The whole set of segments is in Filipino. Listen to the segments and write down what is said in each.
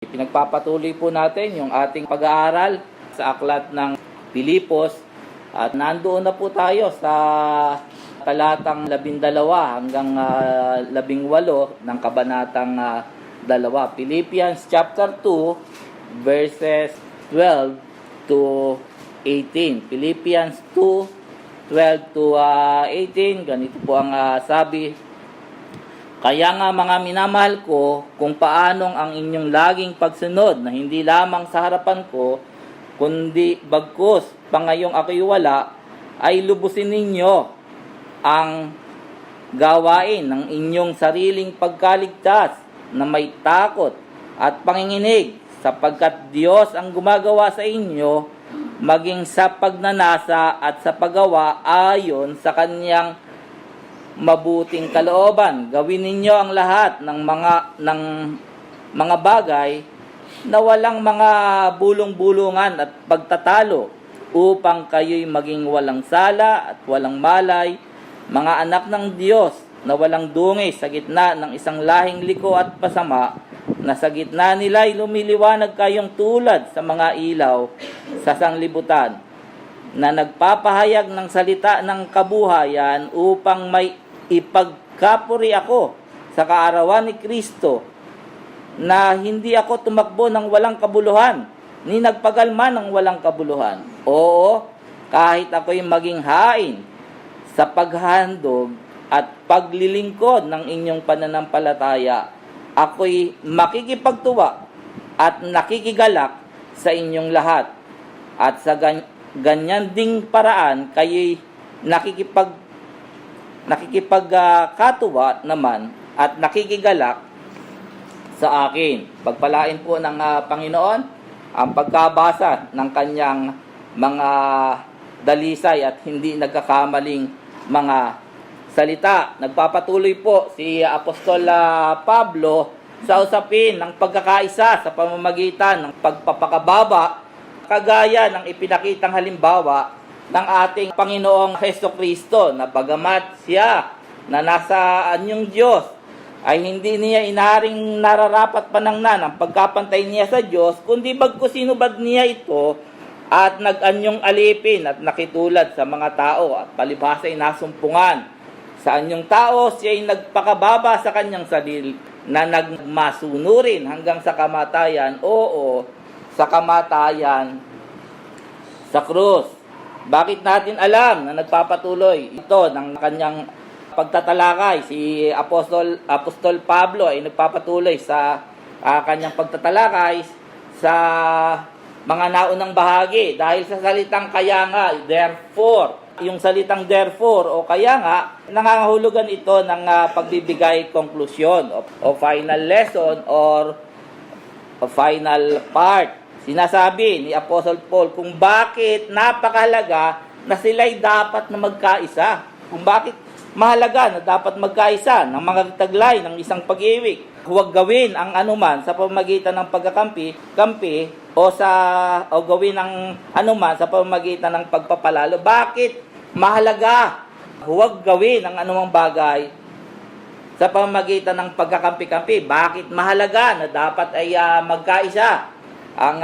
Pinagpapatuloy po natin yung ating pag-aaral sa aklat ng Pilipos at nandoon na po tayo sa talatang 12 hanggang 18 ng kabanatang 2. Philippians chapter 2 verses 12 to 18. Philippians 2:12 to 18. Ganito po ang sabi. Kaya nga mga minamahal ko, kung paanong ang inyong laging pagsunod na hindi lamang sa harapan ko, kundi bagkus pangayong ako'y wala, ay lubusin ninyo ang gawain ng inyong sariling pagkaligtas na may takot at panginginig, sapagkat Diyos ang gumagawa sa inyo, maging sa pagnanasa at sa paggawa ayon sa Kanyang mabuting kalooban. Gawin ninyo ang lahat ng mga bagay na walang mga bulong-bulungan at pagtatalo, upang kayo'y maging walang sala at walang malay, mga anak ng Diyos na walang dungis sa gitna ng isang lahing liko at pasama, na sa gitna nila'y lumiliwanag kayong tulad sa mga ilaw sa sanglibutan, na nagpapahayag ng salita ng kabuhayan, upang may ipagkapuri ako sa kaarawan ni Kristo, na hindi ako tumakbo ng walang kabuluhan, ni nagpagalma ng walang kabuluhan. Oo, kahit ako'y maging hain sa paghandog at paglilingkod ng inyong pananampalataya, ako'y makikipagtuwa at nakikigalak sa inyong lahat. At sa ganyan ding paraan, kayo'y nakikipagkatuwa naman at nakikigalak sa akin. Pagpalain po ng Panginoon ang pagkabasa ng kanyang mga dalisay at hindi nagkakamaling mga salita. Nagpapatuloy po si Apostol Pablo sa usapin ng pagkakaisa sa pamamagitan ng pagpapakababa, kagaya ng ipinakitang halimbawa ng ating Panginoong Hesukristo, na bagamat siya na nasa anyong Diyos, ay hindi niya inaring nararapat panangnan ang pagkapantay niya sa Diyos, kundi bagkus sinubad niya ito at nag-anyong alipin at nakitulad sa mga tao, at palibhasa ay nasumpungan sa anyong tao. Siya ay nagpakababa sa kanyang sarili, na nagmasunurin hanggang sa kamatayan, oo, sa kamatayan sa krus. Bakit natin alam na nagpapatuloy ito ng kanyang pagtatalakay? Si Apostol Pablo ay nagpapatuloy sa kanyang pagtatalakay sa mga naunang bahagi dahil sa salitang kaya nga, therefore. Yung salitang therefore o kaya nga, nangangahulugan ito ng pagbibigay konklusyon o final lesson or final part. Sinasabi ni Apostle Paul kung bakit napakahalaga na sila'y dapat na magkaisa. Kung bakit mahalaga na dapat magkaisa ng mga taglay ng isang pag-ibig. Huwag gawin ang anuman sa pamamagitan ng pagkakampi o gawin ang anuman sa pamamagitan ng pagpapalalo. Bakit mahalaga? Huwag gawin ang anumang bagay sa pamamagitan ng pagkakampi-kampi. Bakit mahalaga na dapat ay magkaisa ang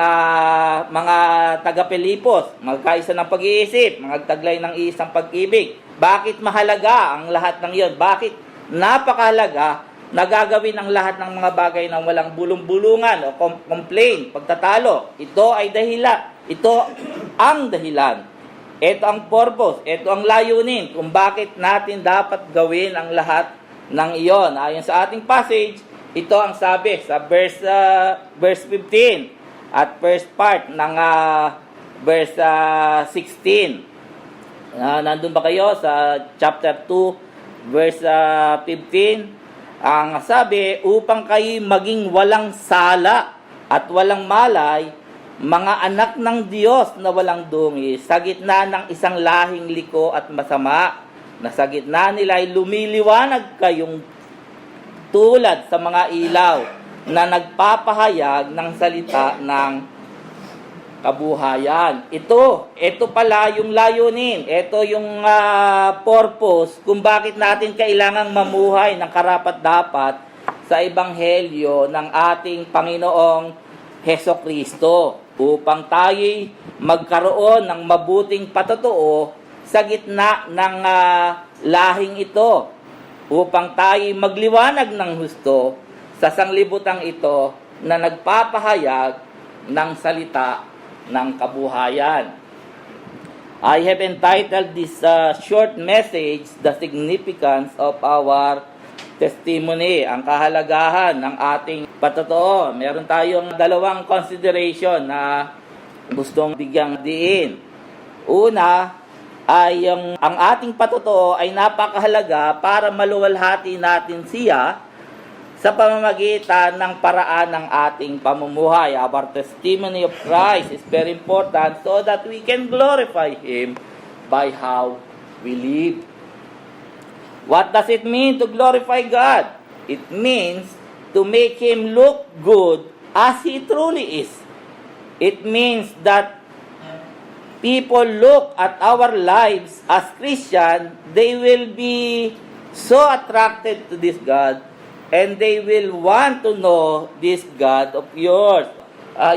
mga taga-Pilipos, magkaisa ng pag-iisip, magtaglay ng isang pag-ibig? Bakit mahalaga ang lahat ng iyon? Bakit napakahalaga na gagawin ang lahat ng mga bagay ng walang bulong-bulungan o complaint, pagtatalo? Ito ay dahilan. Ito ang dahilan. Ito ang purpose. Ito ang layunin kung bakit natin dapat gawin ang lahat ng iyon. Ayon sa ating passage, ito ang sabi sa verse 15 at first part ng verse 16. Nandun ba kayo sa chapter 2 verse 15? Ang sabi, upang kayo maging walang sala at walang malay, mga anak ng Diyos na walang dungis, sa gitna ng isang lahing liko at masama, na sa gitna nila ay lumiliwanag kayong tulad sa mga ilaw, na nagpapahayag ng salita ng kabuhayan. Ito pala yung layunin. Ito yung purpose kung bakit natin kailangang mamuhay ng karapat-dapat sa ebanghelyo ng ating Panginoong Heso Kristo upang tayo'y magkaroon ng mabuting patotoo sa gitna ng lahing ito, upang tayo'y magliwanag ng husto sa sanglibutang ito na nagpapahayag ng salita ng kabuhayan. I have entitled this short message, The Significance of Our Testimony, ang kahalagahan ng ating patotoo. Meron tayong dalawang consideration na gustong bigyang diin. Una ay ang ating patotoo ay napakahalaga para maluwalhati natin siya sa pamamagitan ng paraan ng ating pamumuhay. Our testimony of Christ is very important so that we can glorify Him by how we live. What does it mean to glorify God? It means to make Him look good as He truly is. It means that people look at our lives as Christian, they will be so attracted to this God, and they will want to know this God of yours.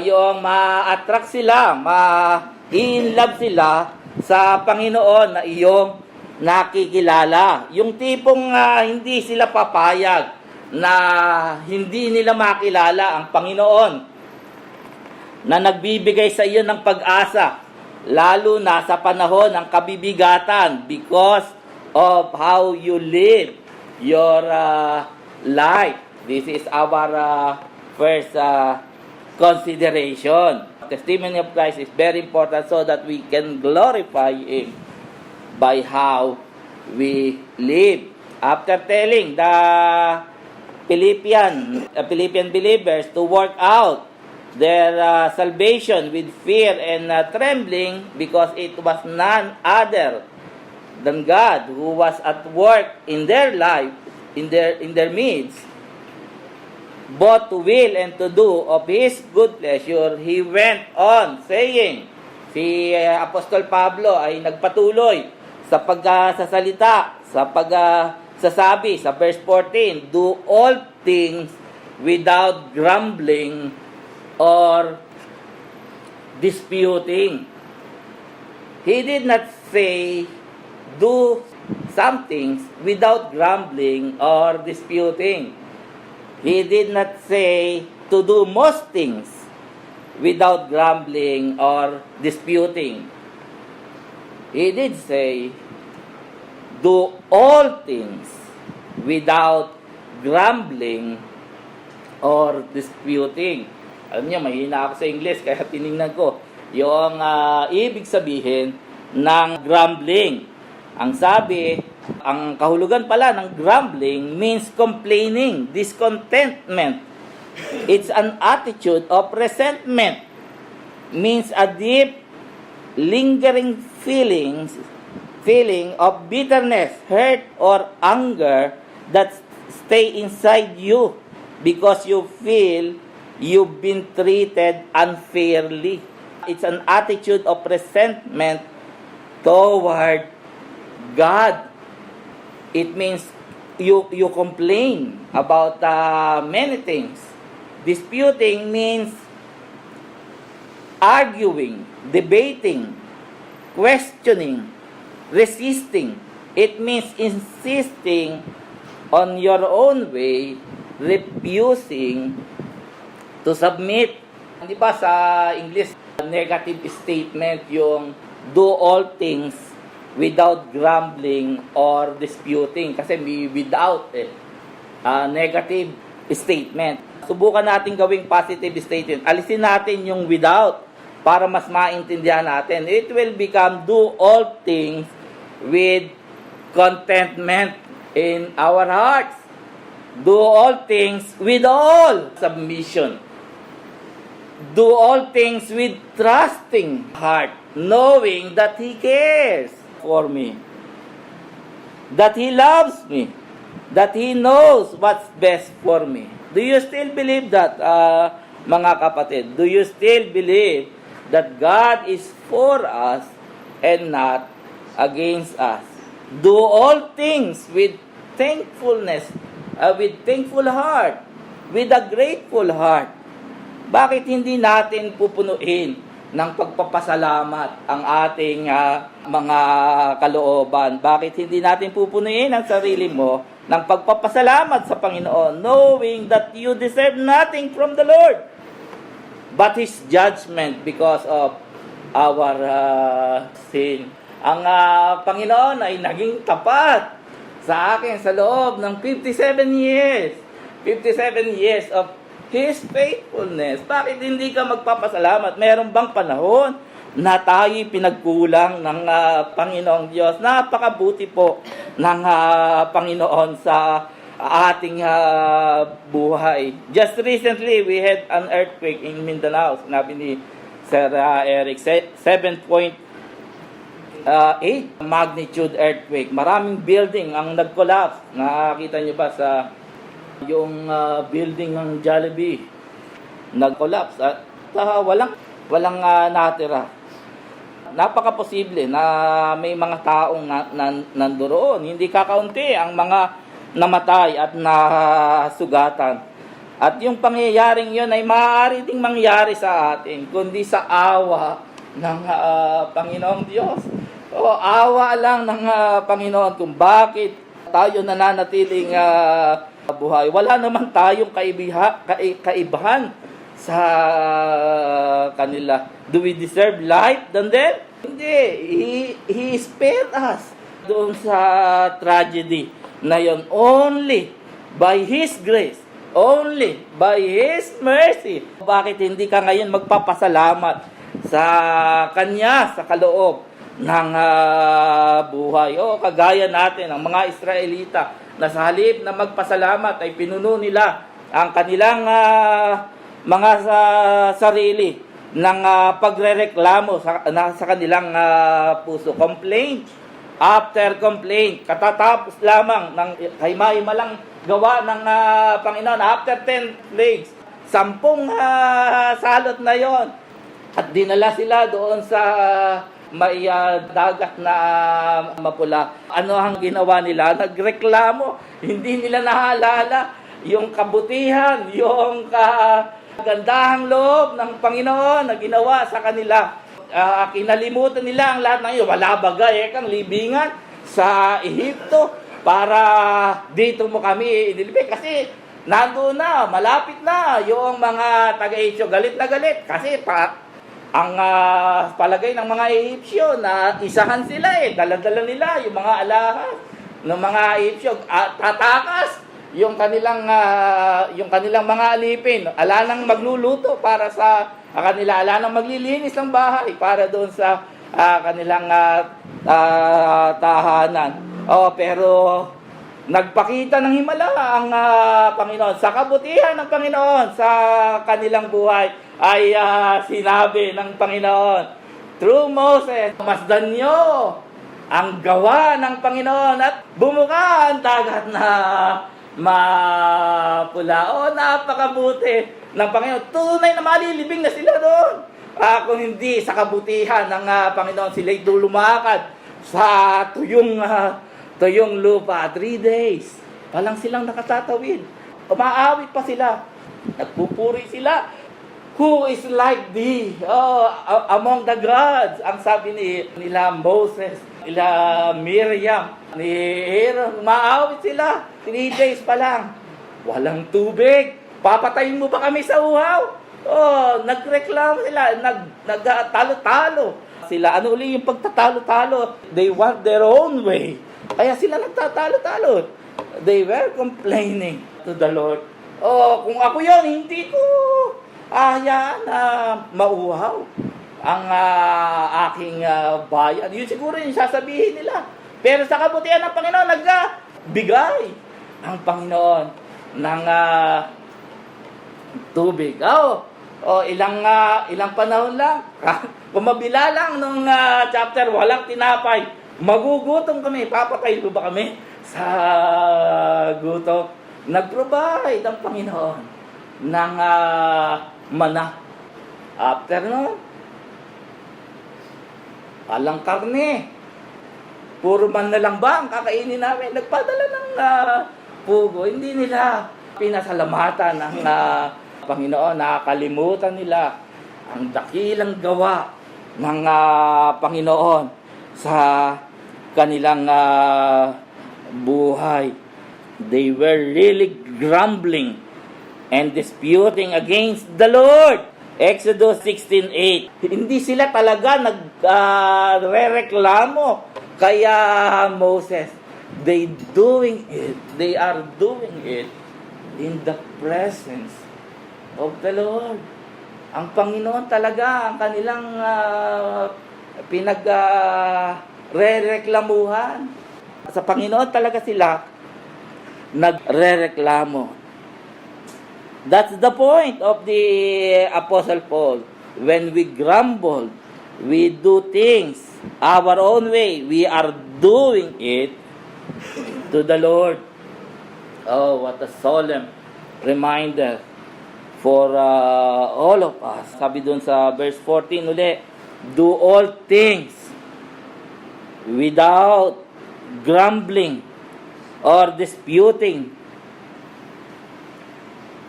Yung ma-attract sila, ma-in-love sila sa Panginoon na iyong nakikilala. Yung tipong hindi sila papayag na hindi nila makilala ang Panginoon na nagbibigay sa iyo ng pag-asa, lalo na sa panahon ng kabibigatan, because of how you live your life. This is our first consideration. Testimony of Christ is very important so that we can glorify Him by how we live. After telling the Philippian believers to work out their salvation with fear and trembling, because it was none other than God who was at work in their life, in their midst, both to will and to do of His good pleasure, He went on saying, si Apostol Pablo ay nagpatuloy sa pagsasalita, sa pagsasabi sa verse 14, do all things without grumbling or disputing. He did not say do some things without grumbling or disputing. He did not say to do most things without grumbling or disputing. He did say, do all things without grumbling or disputing. Alam niyo, mahina ako sa English, kaya tinignan ko yung ibig sabihin ng grumbling. Ang sabi, ang kahulugan pala ng grumbling means complaining, discontentment. It's an attitude of resentment. Means a deep, lingering feeling of bitterness, hurt, or anger that stay inside you because you feel you've been treated unfairly. It's an attitude of resentment toward God. It means you complain about many things. Disputing means arguing, debating, questioning, resisting. It means insisting on your own way, refusing to submit. Di ba sa English, negative statement yung do all things without grumbling or disputing. Kasi may without negative statement. Subukan natin gawing positive statement. Alisin natin yung without para mas maintindihan natin. It will become do all things with contentment in our hearts. Do all things with all submission. Do all things with trusting heart, knowing that He cares for me, that He loves me, that He knows what's best for me. Do you still believe that, mga kapatid? Do you still believe that God is for us and not against us? Do all things with thankfulness, with thankful heart, with a grateful heart. Bakit hindi natin pupunuin ng pagpapasalamat ang ating mga kalooban? Bakit hindi natin pupunuin ang sarili mo ng pagpapasalamat sa Panginoon, knowing that you deserve nothing from the Lord but His judgment because of our sin. Ang Panginoon ay naging tapat sa akin sa loob ng 57 years. 57 years of His faithfulness. Bakit hindi ka magpapasalamat? Meron bang panahon na tayo'y pinagkulang ng Panginoong Diyos? Napakabuti po ng Panginoon sa ating buhay. Just recently, we had an earthquake in Mindanao. Sinabi ni Sir Eric, 7.8 magnitude earthquake. Maraming building ang nag-collapse. Nakakita niyo ba sa yung building ng Jollibee nag-collapse at walang natira. Napaka-posible na may mga taong nandoon. Hindi kakaunti ang mga namatay at nasugatan. At yung pangyayaring yun ay maaari ding mangyari sa atin, kundi sa awa ng Panginoong Diyos. O awa lang ng Panginoon kung bakit tayo nananatiling buhay. Wala naman tayong kaibahan sa kanila. Do we deserve life than them? Hindi. He spared us doon sa tragedy na yon, only by His grace, only by His mercy. Bakit hindi ka ngayon magpapasalamat sa Kanya, sa kaloob ng buhay? O kagaya natin, ang mga Israelita, na sa halip na magpasalamat ay pinuno nila ang kanilang mga sarili ng pagrereklamo sa kanilang puso. Complaint after complaint. Katatapos lamang ng himay-malang gawa ng Panginoon after 10 plagues. 10 salot na yon. At dinala sila doon sa may dagat na mapula. Ano ang ginawa nila? Nagreklamo. Hindi nila naalala yung kabutihan, yung kagandahang loob ng Panginoon na ginawa sa kanila. Kinalimutan nila ang lahat ng iyo. Wala bagay kang libingan sa Ehipto para dito mo kami inilibig. Kasi nandoon na, malapit na yung mga taga-Ehipsyo. Galit na galit. Kasi ang palagay ng mga Ehipsyo na isahan sila dala-dala nila yung mga alahas ng mga Ehipsyo, tatakas yung kanilang mga alipin, ala nang magluluto para sa kanila, ala nang maglilinis ng bahay para doon sa kanilang tahanan. Pero nagpakita ng himala ang Panginoon. Sa kabutihan ng Panginoon sa kanilang buhay ay sinabi ng Panginoon through Moses, masdan nyo ang gawa ng Panginoon at bumuka ang dagat na mapula. Napakabuti ng Panginoon. Tunay na malilibing na sila doon. Kung hindi sa kabutihan ng Panginoon, sila'y lumakad sa tuyong lupa. 3 days palang silang nakatatawid. Umaawit pa sila. Nagpupuri sila. Who is like thee? Among the gods. Ang sabi nila Moses, nila Miriam, ni Aaron, umaawit sila. 3 days pa lang. Walang tubig. Papatayin mo ba kami sa uhaw? Nagreklamo sila. Nagtalo-talo sila. Ano uli yung pagtatalo-talo? They want their own way. Kaya sila nagtatalo-talo. They were complaining to the Lord. Kung ako yon, hindi ko hayaan na mauhaw ang aking bayan. Yun siguro yung sasabihin nila. Pero sa kabutihan ng Panginoon, nagbigay ang Panginoon ng tubig. Ilang panahon lang. Kumabila lang nung chapter, walang tinapay. Magugutom kami. Papatay ba kami sa gutom? Nag-provide ang Panginoon ng mana. After nun, walang karne. Puro man na lang ba ang kakainin namin? Nagpadala ng pugo. Hindi nila pinasalamatan ng Panginoon, nakakalimutan nila ang dakilang gawa ng Panginoon sa kanilang buhay. They were really grumbling and disputing against the Lord. Exodus 16:8. Hindi sila talaga nagrereklamo kaya Moses. They are doing it in the presence of the Lord. Ang Panginoon talaga ang kanilang pinagrereklamuhan. Sa Panginoon talaga sila nagrereklamo. That's the point of the Apostle Paul. When we grumble, we do things our own way. We are doing it to the Lord. Oh, what a solemn reminder for all of us. Sabi dun sa verse 14 uli, do all things without grumbling or disputing,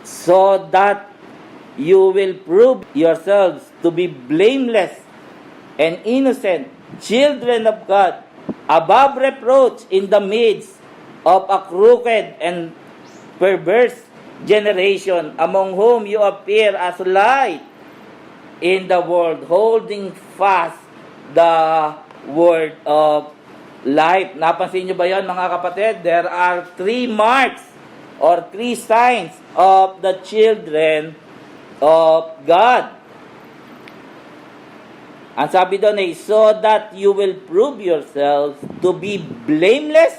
so that you will prove yourselves to be blameless and innocent, children of God, above reproach in the midst of a crooked and perverse generation, among whom you appear as light in the world, holding fast the word of life. Napansin nyo ba yan, mga kapatid? There are 3 marks or 3 signs of the children of God. Ang sabi doon ay, so that you will prove yourselves to be blameless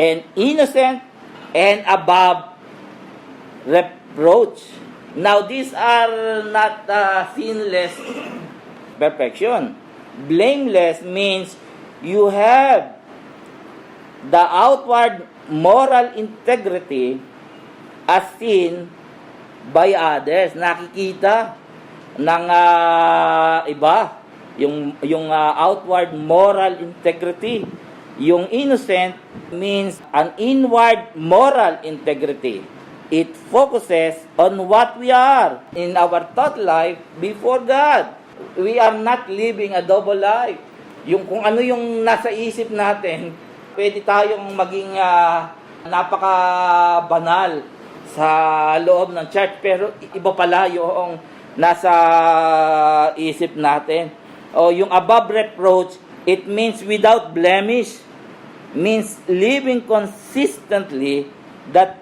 and innocent and above reproach. Now, these are not sinless perfection. Blameless means you have the outward moral integrity as seen by others. Nakikita ng iba yung outward moral integrity. Yung innocent means an inward moral integrity. It focuses on what we are in our thought life before God. We are not living a double life. Yung kung ano yung nasa isip natin, pwede tayong maging napaka-banal sa loob ng church, pero iba pala yung nasa isip natin. O yung above reproach, it means without blemish, means living consistently that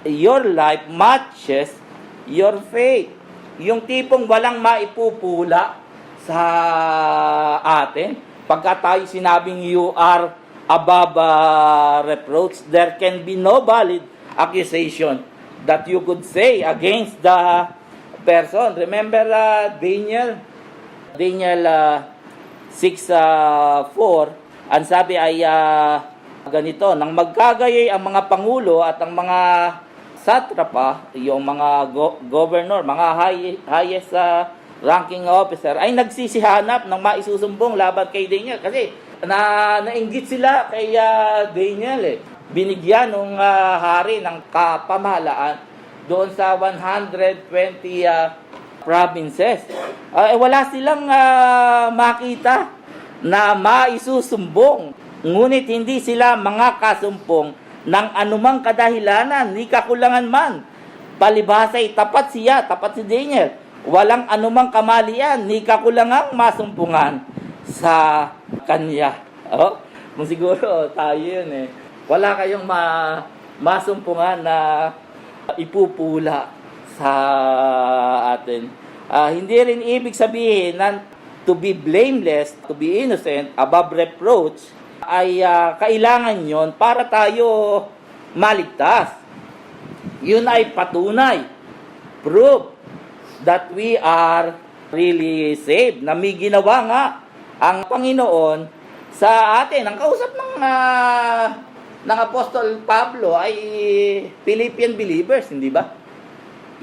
your life matches your faith. Yung tipong walang maipupula sa atin. Pagka tayo sinabing you are above reproach, there can be no valid accusation that you could say against the person. Remember Daniel 6:4, ang sabi ay ganito, nang magkagayay ang mga pangulo at ang mga satrapa, yung mga governor, mga highest ranking officer, ay nagsisihanap ng maisusumbong laban kay Daniel. Kasi nainggit sila kay Daniel. Binigyan ng hari ng kapamahalaan doon sa 120 provinces. Wala silang makita na maisusumbong. Ngunit hindi sila mga kasumpong ng anumang kadahilanan, ni kakulangan man. Palibhasa'y tapat siya, tapat si Daniel. Walang anumang kamalian, ni kakulangang masumpungan sa kanya. Kung siguro tayo yun wala kayong masumpungan na ipupula sa atin. Hindi rin ibig sabihin na to be blameless, to be innocent, above reproach, ay kailangan yon para tayo maligtas. Yun ay patunay, proof that we are really saved, na may ginawa nga ang Panginoon sa atin. Ang kausap ng Apostol Pablo ay Philippian believers, hindi ba?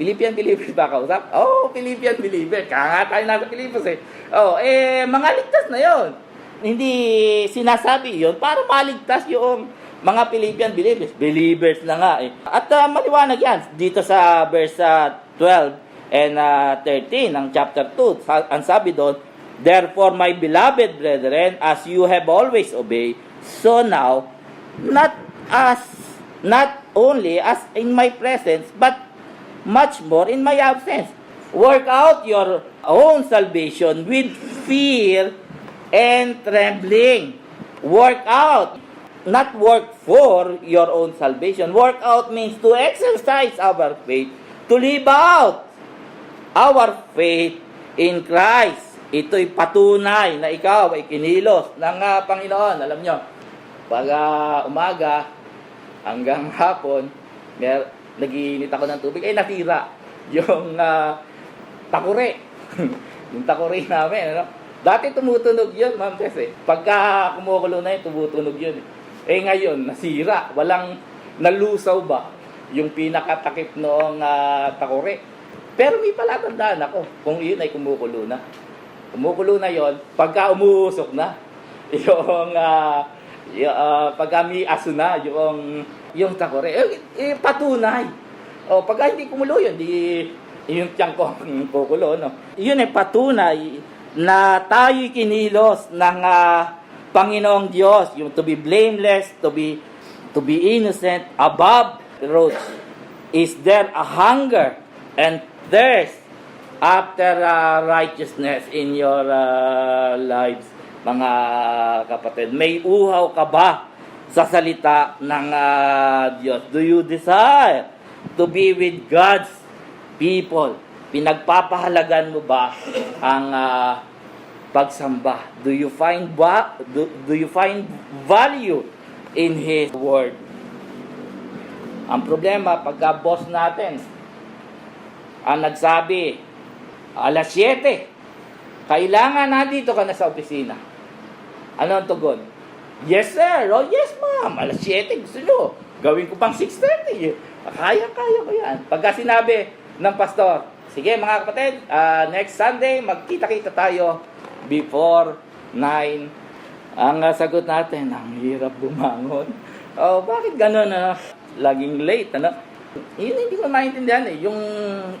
Philippian believers ba kausap? Philippian believers. Kaya nga tayo nasa Philippines mga ligtas na yon. Hindi sinasabi yon para maligtas yung mga Philippian believers na nga eh. At maliwanag yan dito sa verse 12 and 13 ng chapter 2. Ang sabi doon, therefore, my beloved brethren, as you have always obeyed, so now, not only as in my presence, but much more in my absence. Work out your own salvation with fear and trembling. Work out, not work for your own salvation. Work out means to exercise our faith, to live out our faith in Christ. Ito'y patunay na ikaw ay kinilos ng Panginoon. Alam nyo, pag umaga hanggang hapon, nagiinit ako ng tubig, natira yung takure. Yung takure namin. Ano? Dati tumutunog yun, Ma'am Tess. Pagka kumukulo na yun, tumutunog yun. Ngayon, nasira. Walang nalusaw ba yung pinakatakip noong takure. Pero may palatandaan ako kung yun ay kumukulo na. Kumukulo na yon pagka umuusok na. Pagka may aso na, yung takore. Patunay. Pagka hindi kumulo yun, yung tiyang ko kukulo, no? Yun ay patunay na tayo'y kinilos ng Panginoong Diyos, yung to be blameless, to be innocent, above reproach. Is there a hunger and thirst after righteousness in your lives, mga kapatid? May uhaw ka ba sa salita ng Diyos? Do you desire to be with God's people? Pinagpapahalagan mo ba ang pagsamba? Do you find value in His Word? Ang problema, pagka boss natin ang nagsabi, alas 7, kailangan nandito ka na sa opisina. Ano ang tugon? Yes, sir. Oh, yes, ma'am. Alas 7, gusto nyo. Gawin ko pang 6:30. Kaya ko yan. Pagka sinabi ng pastor, sige mga kapatid, next Sunday, magkita-kita tayo before 9. Ang sagot natin, ang hirap bumangon. Bakit ganun? Laging late, ano? Yun hindi ko maintindihan eh.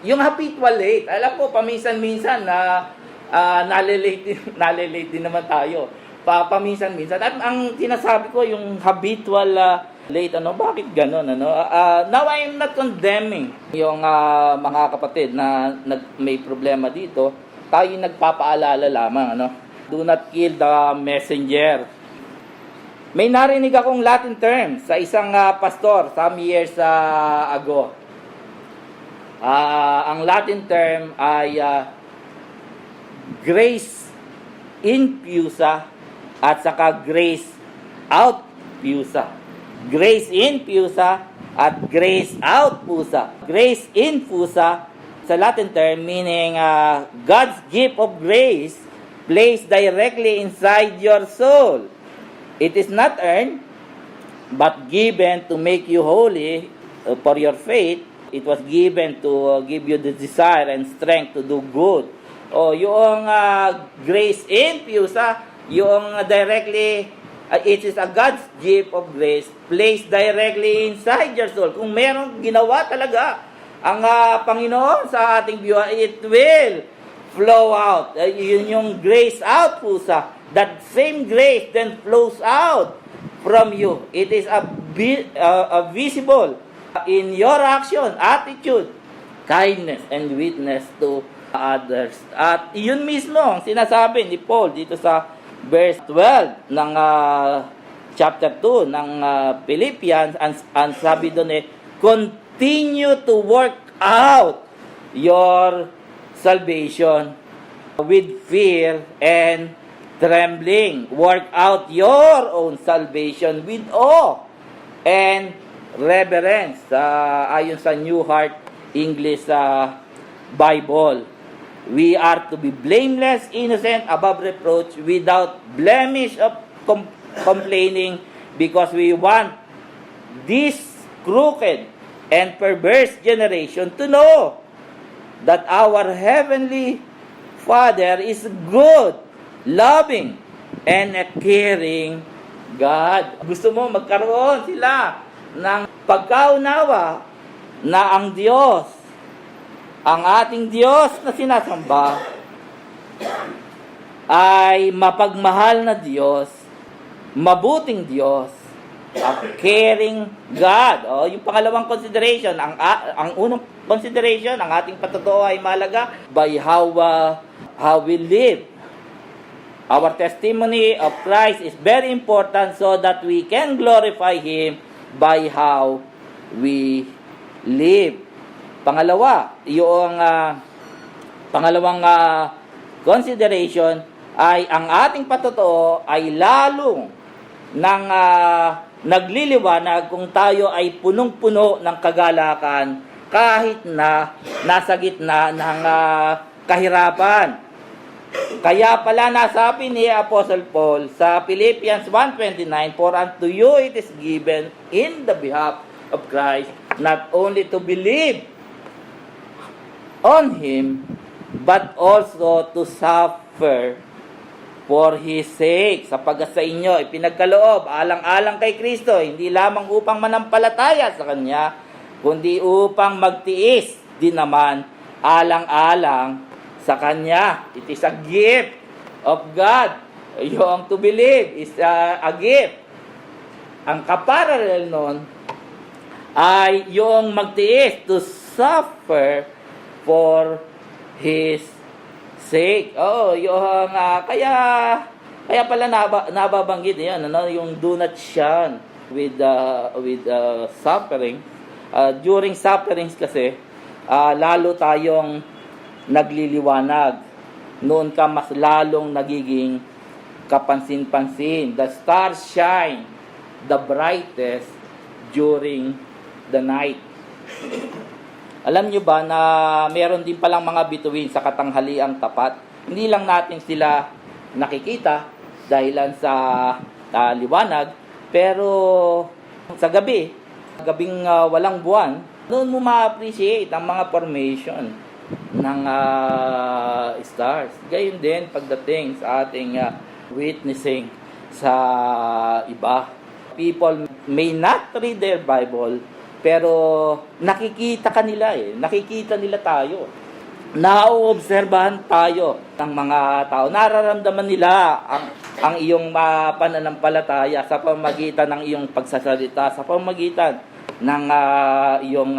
Yung habitual late. Alam ko, paminsan-minsan na nalilate din naman tayo. Paminsan-minsan. At ang tinasabi ko, yung habitual late, bakit ganun, now I am not condemning yung mga kapatid na may problema dito. Tayo nagpapaalala lamang, do not kill the messenger. May narinig akong Latin term sa isang pastor some years ago. Ang Latin term ay grace in pusa at saka grace out pusa. Grace in pusa at grace out pusa. Grace in pusa sa Latin term meaning God's gift of grace placed directly inside your soul. It is not earned, but given to make you holy for your faith. It was given to give you the desire and strength to do good. Yung grace in pusa, yung directly, it is a God's gift of grace placed directly inside your soul. Kung merong ginawa talaga ang Panginoon sa ating buhay, it will flow out. Yun yung grace out pusa. That same grace then flows out from you. It is a visible in your action, attitude, kindness, and witness to others. At yun mismo ang sinasabi ni Paul dito sa verse 12 ng chapter 2 ng Philippians. Ang sabi doon continue to work out your salvation with fear and trembling. Work out your own salvation with awe and reverence. Ayon sa New Heart English Bible. We are to be blameless, innocent, above reproach, without blemish of complaining, because we want this crooked and perverse generation to know that our Heavenly Father is good, loving, and a caring God. Gusto mo magkaroon sila ng pagkaunawa na ang Diyos, ang ating Diyos na sinasamba, ay mapagmahal na Diyos, mabuting Diyos, a caring God. Yung pangalawang consideration, ang unang consideration, ang ating patotoo ay malaga by how we live. Our testimony of Christ is very important so that we can glorify Him by how we live. Pangalawa, yung pangalawang consideration ay ang ating patotoo ay lalong nang nagliliwanag kung tayo ay punong-puno ng kagalakan kahit na nasa gitna ng kahirapan. Kaya pala nasabi ni Apostle Paul sa Philippians 1:29, "For unto you it is given in the behalf of Christ not only to believe on Him, but also to suffer for His sake." Sapagkat sa inyo ipinagkaloob alang-alang kay Kristo, hindi lamang upang manampalataya sa Kanya, kundi upang magtiis din naman alang-alang sa Kanya. It is a gift of God. Yung to believe is a gift. Ang kaparallel nun ay yung magtiis, to suffer for His sake. Yung kaya pala nababanggit yan, yung do not shun with suffering. During sufferings kasi, lalo tayong nagliliwanag. Noon ka mas lalong nagiging kapansin-pansin. The stars shine the brightest during the night. Alam nyo ba na meron din palang mga bituin sa katanghaliang tapat? Hindi lang natin sila nakikita dahilan sa liwanag, pero sa gabing walang buwan, doon mo ma-appreciate ang mga formation ng stars. Gayon din pagdating sa ating witnessing sa iba. People may not read their Bible, pero nakikita kanila nakikita nila tayo. Nauobserbahan tayo ng mga tao. Nararamdaman nila ang iyong pananampalataya sa pamamagitan ng iyong pagsasalita, sa pamamagitan ng iyong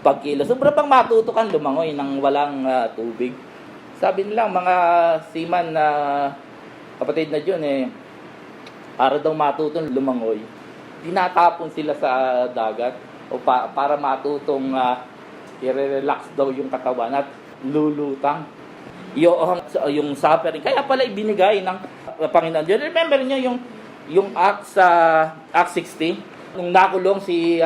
pagkilos. Sobra pang matuto kang lumangoy ng walang tubig. Sabi nila mga seaman na kapatid na John para daw matutong lumangoy, tinatapon sila sa dagat o para matutong i-relax daw yung katawan at lulutang. Yung suffering. Kaya pala ibinigay ng Panginoon. You remember niyo yung Acts 16? Nung nakulong si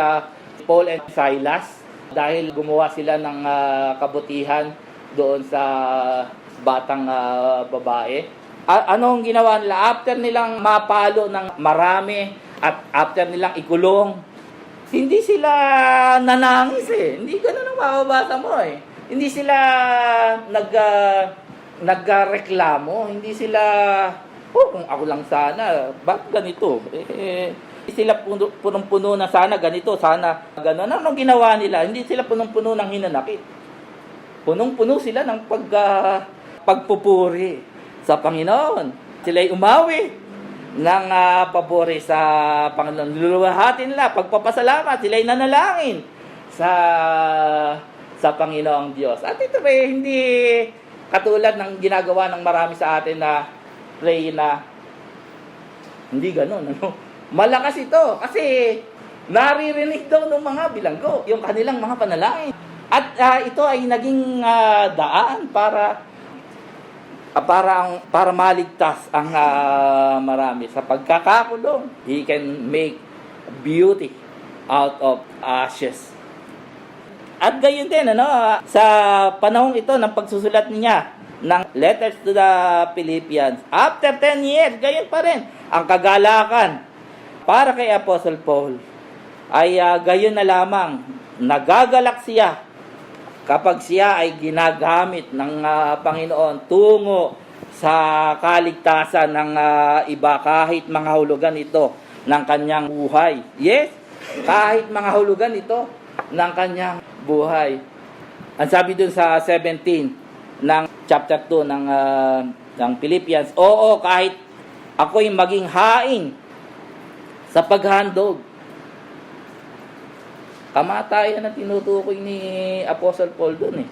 Paul and Silas, dahil gumawa sila ng kabutihan doon sa batang babae. Anong ginawa nila? After nilang mapalo ng marami at after nilang ikulong, hindi sila nanangis Hindi ganun ang mababasa mo Hindi sila nagreklamo. Hindi sila, kung ako lang sana, bakit ganito? Sila punong-puno na sana ganito, sana gano'n. Anong ginawa nila? Hindi sila punong-puno ng hinanakit. Punong-puno sila ng pagpupuri sa Panginoon. Sila'y umawi ng pabori sa Panginoon. Luluwahatin nila, pagpapasalamat, sila'y nanalangin sa Panginoong Diyos. At ito hindi katulad ng ginagawa ng marami sa atin na pray na hindi gano'n. Malakas ito kasi naririnig daw ng mga bilanggo yung kanilang mga panalangin. At ito ay naging daan para maligtas ang marami sa pagkakakulong. He can make beauty out of ashes. At gayon din sa panahong ito ng pagsusulat niya ng letters to the Philippians, after 10 years, gayon pa rin ang kagalakan para kay Apostle Paul ay gayon na lamang nagagalak siya kapag siya ay ginagamit ng Panginoon tungo sa kaligtasan ng iba kahit mga hulugan ito ng kanyang buhay. Yes, kahit mga hulugan ito ng kanyang buhay. Ang sabi dun sa 17 ng chapter 2 ng Philippians, oo, kahit ako'y maging hain sa paghandog. Kamatayan na tinutukoy ni Apostle Paul dun eh.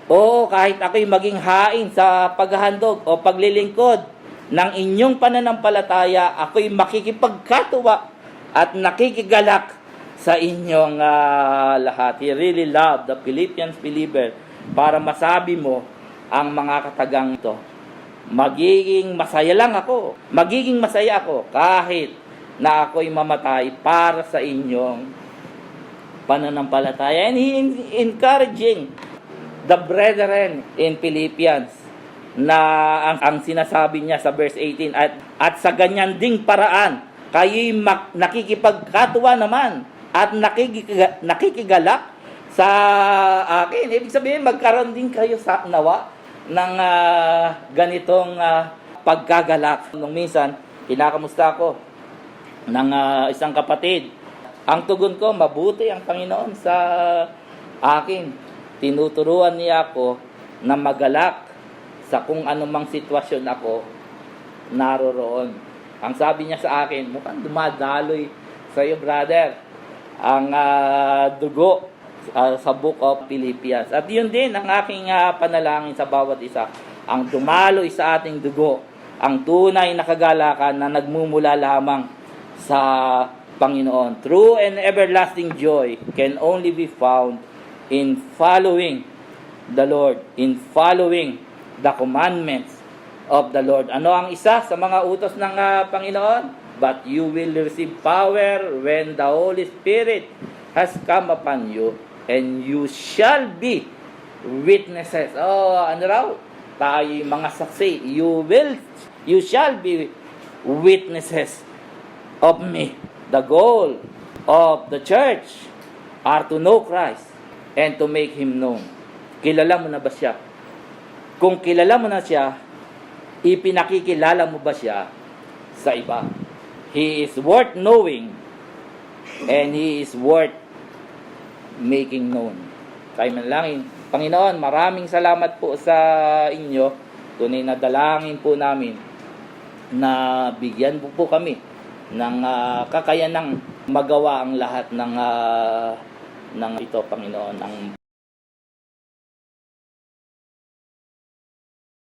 Oo, kahit ako'y maging hain sa paghahandog o paglilingkod ng inyong pananampalataya, ako'y makikipagkatuwa at nakikigalak sa inyong lahat. He really loved the Philippians believer para masabi mo ang mga katagang ito. Magiging masaya ako kahit na ako'y mamatay para sa inyong pananampalataya. And he encouraging the brethren in Philippians na ang sinasabi niya sa verse 18, at sa ganyan ding paraan kayo'y nakikipagkatuwa naman at nakikigalak sa akin. Ibig sabihin, magkaroon din kayo sa nawa ng ganitong pagkagalak. Nung minsan, kinakamusta ako ng isang kapatid. Ang tugon ko, mabuti ang Panginoon sa akin. Tinuturuan niya ako na magalak sa kung anumang sitwasyon ako naroroon. Ang sabi niya sa akin, mukhang dumadaloy sa iyo, brother, ang dugo sa Book of Philippians. At yun din ang aking panalangin sa bawat isa. Ang dumaloy sa ating dugo, ang tunay na kagalakan na nagmumula lamang sa Panginoon. True and everlasting joy can only be found in following the Lord, in following the commandments of the Lord. Ano ang isa sa mga utos ng Panginoon? But you will receive power when the Holy Spirit has come upon you, and you shall be witnesses. Oh, ano raw? Tayo mga saksi. You shall be witnesses of me. The goal of the church are to know Christ and to make Him known. Kilala mo na ba siya? Kung kilala mo na siya, ipinakikilala mo ba siya sa iba? He is worth knowing and He is worth making known. Tayo manalangin. Panginoon, maraming salamat po sa inyo. Tunay na dalangin po namin na bigyan po kami ng kakayanang magawa ang lahat ng ito, Panginoon, ang